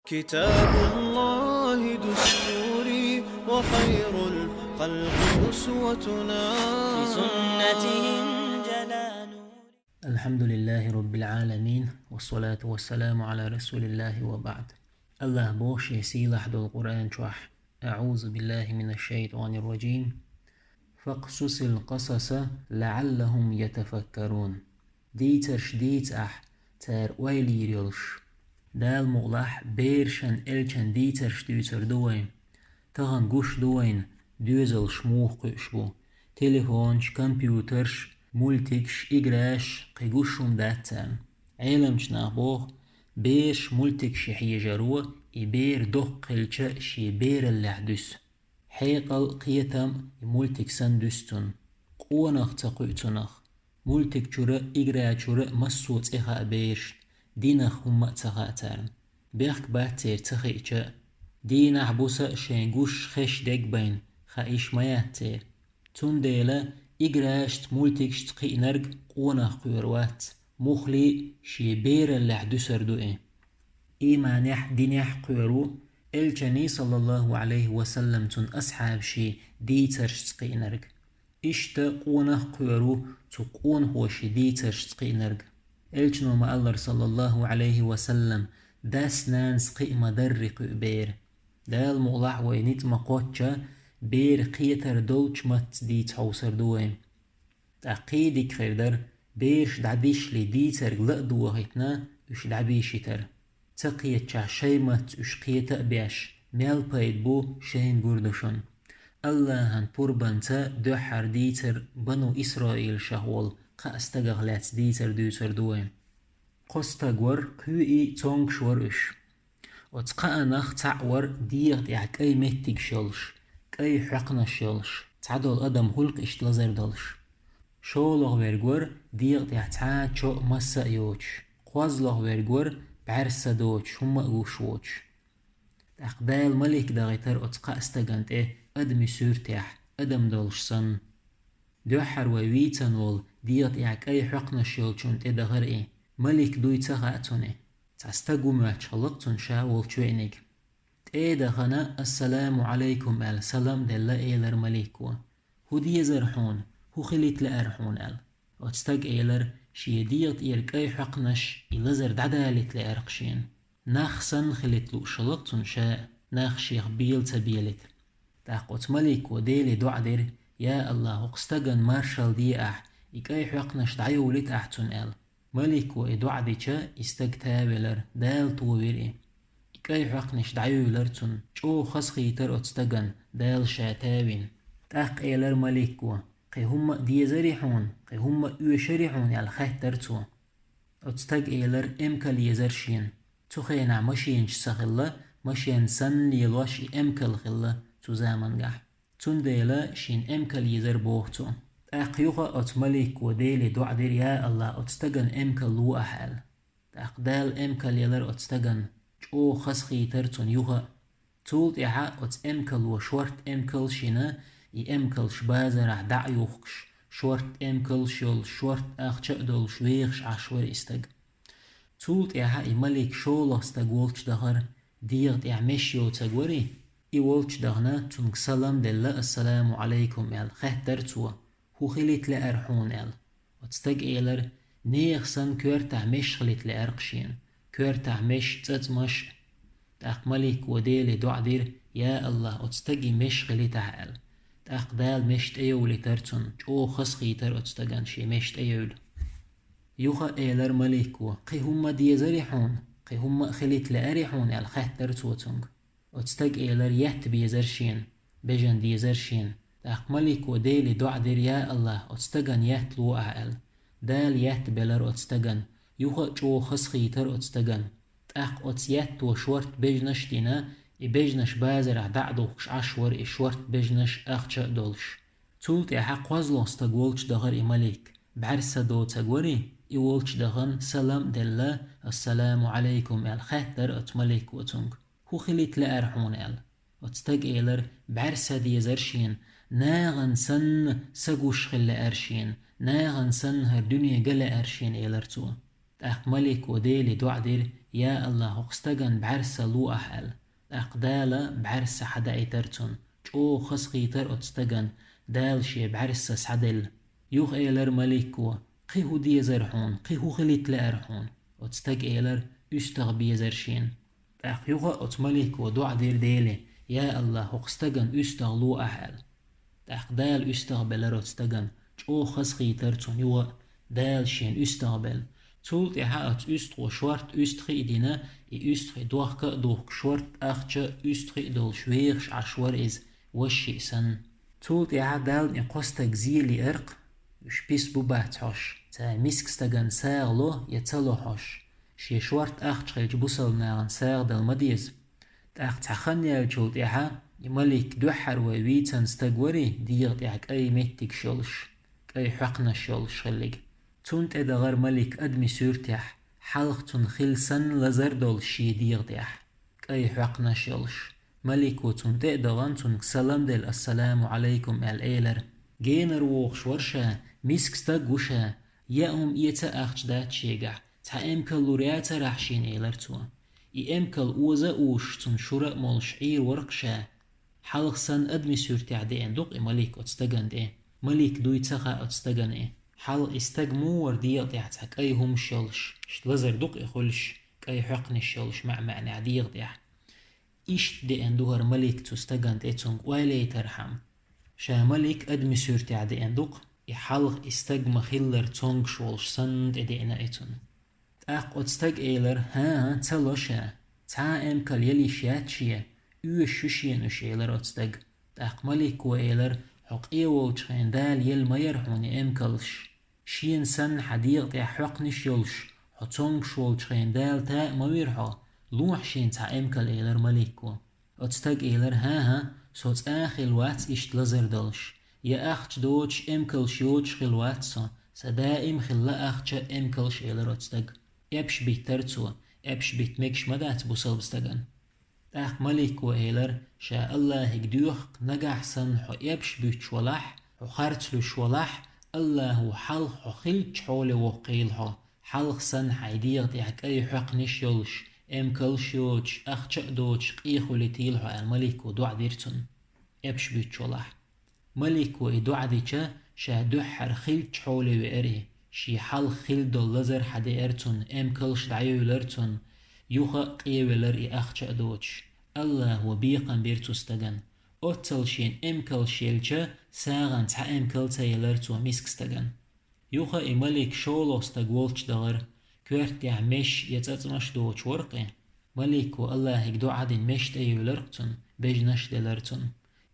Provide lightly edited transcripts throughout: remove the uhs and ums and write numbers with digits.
كتاب الله دستوري وخير الخلق أسوتنا بسنته جلال. الحمد لله رب العالمين والصلاة والسلام على رسول الله وبعد. الله بوش يسيلح دو القرآن شوح. أعوذ بالله من الشيطان الرجيم. فاقصص القصص لعلهم يتفكرون. ديترش ديت تار ويلي ريلش دال مغلح بيرشن إلشن ديترش ديتر دوين تغن قوش دوين دوزل شموخ قشبو تليفونش كمبيوترش مولتكش إجراش قيقوشهم داتان علمش نابوخ بيرش مولتكش حيجرو إبير دق الشأش بير اللحدس حيقل قيتم مولتك سندستن قونخ تقويتنخ مولتك جرأ إجرا جرأ مسوت إخا بيرش دينخ هم تغاتان بيخك باتير تخيجا دينح بوسا شينجوش خش دقبين خايش مياتير تون ديلا إجراشت مولتكشت قينرق قونخ قيروات مخلي شي بير اللحدسر دوئي إيمانيح دينيح قيرو الجني صلى الله عليه وسلم تون أصحاب شي ديترشت قينرق إشتا قونخ قيرو تقون هو شي ديترشت قينرق الجنو ما الله صلى الله عليه وسلم داس نانس قيمة درق بير دال مغلح وينيت مقوتشا بير قيتر دولش مات ديت حوصر دوين تأقيدك خيردر بيرش دعبيش لي ديتر غلقدو وغيتنا اش دعبيشتر تقيت شا شيمت اش قيتا بيش ميل بايد بو شين قردشون الله هن بوربانتا دوحر ديتر بنو إسرائيل شهول قا استغغلات ديتر دوتر دوين قستغور كوئي تونغ شورش وتقا نخ تعور ديغ يعك اي متك شلش كاي حقنا شلش تعدل ادم هلق اشتلزر دلش شولغ ورغور ديغ يعتا شو مسا يوش قوازلغ ورغور بعرسا دوش هم اوشوش اقبال ملك داغيتر اتقا استغنت ادمي سورتيح ادم دلش سن دوحر وويتن وول ديغ يعك اي حقنا شلشون تدغر ملك دوي تغاتوني تستقو معشلقتن شاول شوينيك تيدا خنا السلام عليكم ال سلام دل ايلر مليكو هو دي زرحون هو خليت لأرحون ال وتستق ايلر شي ديت ايرك اي حقنش إلزر دعدالت لأرقشين ناخسن خليت لو شلقتن شاء ناخ شيخ بيل تبيلت تاقوت مليكو ديلي دعدر يا الله اقستقن مارشال دي إك اي حقنش دعيولت احتن ال ملك وإدوعديشا استقتابلر دال طويري إكاي حقنش دعيولرتن شو خسخيتر أتستقن دال شاتاوين تاق إيلر ملكو قي هم ديزريحون قي هم يشريحون على خيترتو أتستق إيلر إمكال يزرشين تخينا مشينش سخلا مشين سن ليلوش إمكال خلا تزامن تون ديلا شين إمكال يزر بوختو أقيوغا أتملك وديلي دعدير يا الله أتستغن إمكال لو أحال تأقدال إمكال يلر أتستغن جو خسخي ترتون يوغا تولت إحا أت إمكال وشورت إمكال شنا إمكال شبازر دعيوخش شورت إمكال شول شورت أخشأدل شويخش عشور استغ تولت إحا إملك شول استغولش دغر ديغت إعمشيو تغوري إيولش دغنا تنك سلام دلا السلام عليكم يال خهترتوا هو خليت لأرحون ال وتستق إيلر نيخسن كورتع مش خليت لأرقشين كورتع مش تتمش تأقمليك وديلي دعدير يا الله وتستقي مش خليتع ال تأقدال مشت ايولي ترتن جو خسخي تر اتستقن شي مشت ايول يوخا إيلر مليكو قي هم ديزريحون قي هم خليت لأريحون ال خيت ترتوتنگ وتستق إيلر يهت بيزرشين بجن ديزرشين تأقمليك وديلي دعدير يا الله أتستغن يهت لو أعل دال يهت بلر أتستغن يوخا جو خسخي تر أتستغن تأق أتسيهت وشورت بجنش دينا بجنش بازر دعدوخش عشور شورت بجنش أخشأ دولش تولت حق وزلو استغولش دغر ملك بعرسة دو تغوري يولش دغن سلام دلا السلام عليكم الخهتر أتملك وتنگ هو خليت لأرحون أتستغ إيلر بعرسة دي زرشين ناغن سن سقوش خل أرشين ناغن سن هر دنيا قل أرشين إيلرتو تأق ملك وديلي دعدير يا الله هقستغن بعرس لو أحل أقدال بعرس حدا إترتون جو خسقي تر أتستغن دال شي بعرس سعدل يوخ إيلر ملكو قيهو دي زرحون قيهو خليت لأرحون أتستغ إيلر أستغ بي زرشين يوخ أتملكو دعا دير ديلي يا الله هقستغن أستغ لو أحل أقدال أستغ بلر أتستغن جو خسقي ترتون يوخ دال شين أستغبل تولت إحاءت أستغو شوارت أستغي دينا أستغي دوخك دوخ شوارت أخجا أستغي دول شويغش عشوار إز وشي سن تولت إحاء دال نقوستك زيلي إرق يشبيس بوبات حوش تا ميسكستغن ساغلو يتلو حوش شي شوارت أخجا جبوسل ناغن ساغ دل مديز تاق تخنيال تولت إحاء يملك دوحر وويتن ستغوري ديغت إحاك أي ميتك شولش أي حقنا شولش خلق تونت ادغر ملك ادمي سورتيح حلق تون خلسن لزردول شي ديغديح اي حقنا شلش ملك وتونت ادغن تون سلام دل السلام عليكم الايلر جينر ووخش ورشا ميسك ستاقوشا يأم ايتا اخش دات شيقع تا امكال لورياتا راحشين ايلر تو اي امكال اوزا اوش تون شورا مول شعير ورقشا حلق سن ادمي سورتيح دي اندوق ملك اتستغن دي ملك دويتاقا اتستغن اي حال استجمو ورديق ديعتك أي هم شلش شتوزر دق يخلش كأي حقن الشلش مع معنى عديق ديع إشت دي اندوهر ملك تستجند اتونغ ويلي ترحم شا ملك أدمي سورتي عدي اندوق يحلق استجم خيلر تونغ شولش سند ادينا اتون تاق اتستج ايلر ها تلوشا تا امكال يلي شياتشيه شوشين اشيلر اتستج تاق ملك وايلر حق ايووشخين دال يل ما يرحوني امكالش شين سن حديق دي حقنش يلش حطونغ شولشخين دال تا ما يرحو لوح شين تا امكال ايلر ملكو اتستاق ايلر ها صوت اخي وات اشت لزر دلش يا اخش دوش امكالش يوش خلوات سا سدائم خلا اخش امكالش ايلر اتستاق ابش بيت ترتو ابش بيت مكش مدات بوصل بستغن تاق ملكو ايلر شا الله هكدوخ نجح سن حو يبش بيتش ولح حو خارتلو شولح الله حلق حو خلج حولي وقيل حو حلق سن حيديغ ديعك اي حق نشيلش ام كلشوش اخ دوش قيخو لتيل حو الملكو دعا ديرتون يبش بيتش ولح ملكو اي دعا ديچا شا دوحر خلج حولي وإري شي حلق خل دول لزر حدي ارتون ام كلش دعيو لرتون يوخا قيولر اي اخ دوش الله وبيقن بيرتو استغن اوتلشين امكل شيلچا ساغن تا امكل تايلرتو ميسك استغن يوخا اي ملك شولو استغولچ دغر كورت يع مش يتاتمش دوچ ورقي ملكو الله يقدو عدن مش تايلرتون بجنش دلرتون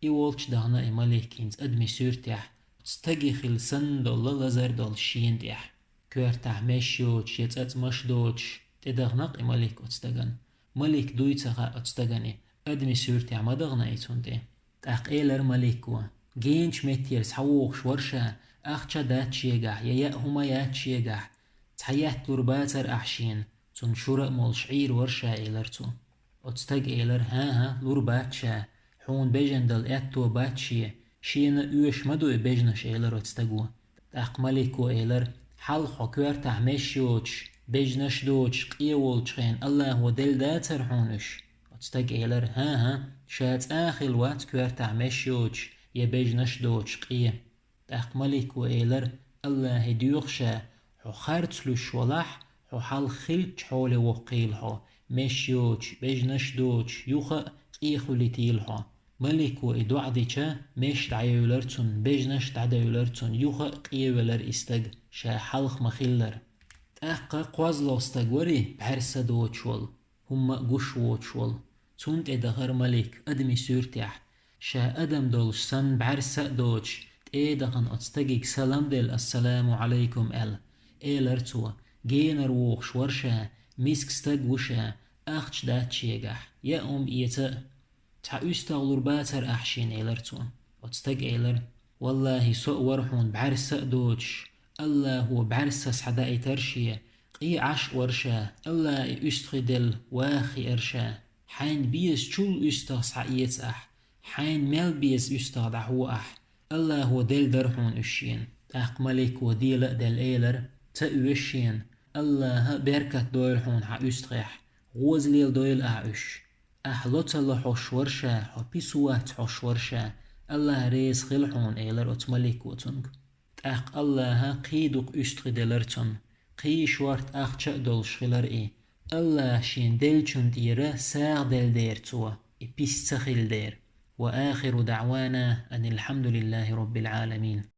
اي ولچ دغنا اي ملكينز ادمي سورتيح تستغي خل سن دول لزر دول شين ديح كورت مش يوچ يتاتمش دوچ تدغنق اي ملك استغن ملك دويتاقا اتستغني ادمي سورتي عمدغنا ايتون دي تاق ايلر ملكو جينش متيرس حووخش ورشا اخشا دات شيقح يا هما يات شيقح تحيات لورباتر احشين تون شورا مول شعير ورشا ايلرتو اتستغ ايلر ها لورباتشا حون بيجندل اتو باتشي شينا اوش مدو بيجنش ايلر اتستغو تاق ملكو ايلر حلقو كورتا مشيوش بيجنش دوش قيولشخين الله ودل داتر حونش اتستاق ايلر ها شات اخل وات كورتا مشيوش يا بيجنش دوش قيه تاق ملك وايلر الله ديوخشا حو خارتلو شولح حو حال خلج حولي وقيلحو مشيوش بيجنش دوش يوخا قيخو لتيلحو ملك وإدو عديشا مش دعيولرتون بيجنش دعيولرتون يوخا قيولر استاق شا حلق مخيلر تاقا قوازلو استاقوري بحرسة دوشول هما قوش ووشول تونت ادغر ملك ادمي سورتيح شا ادم دولش سن بحرسة دوش تايدغن اتستاقيك سلام دل السلام عليكم ايلرتو جينر ووخش ورشا ميسك ستاقوشا اخش دات شيقح يا ايتا تا استغلر باتر احشين ايلرتو اتستاق ايلر والله سوء ورحون بحرسة دوش الله هو بعرسة سحدائي ترشية قي عش ورشا الله استخدل واخي ارشا حين بيس شول استغ سعيت اح حين مال بيس استغ دعو اح الله هو دل درحون اشين تاق ملك وديل دل ايلر تأوشين الله بركة دولحون ح استغيح غوز ليل دويل أعش أحلوت الله حشورشا حبيسوات حشورشا الله ريس خلحون إيلر أتملك وتنك تأق الله قيدوك أستغدلرتن قيش وارت أخشأ دول شغلر إيه الله شين دلچن ديرا ساغ دل دير توا إبس تخيل دير وآخر دعوانا أن الحمد لله رب العالمين.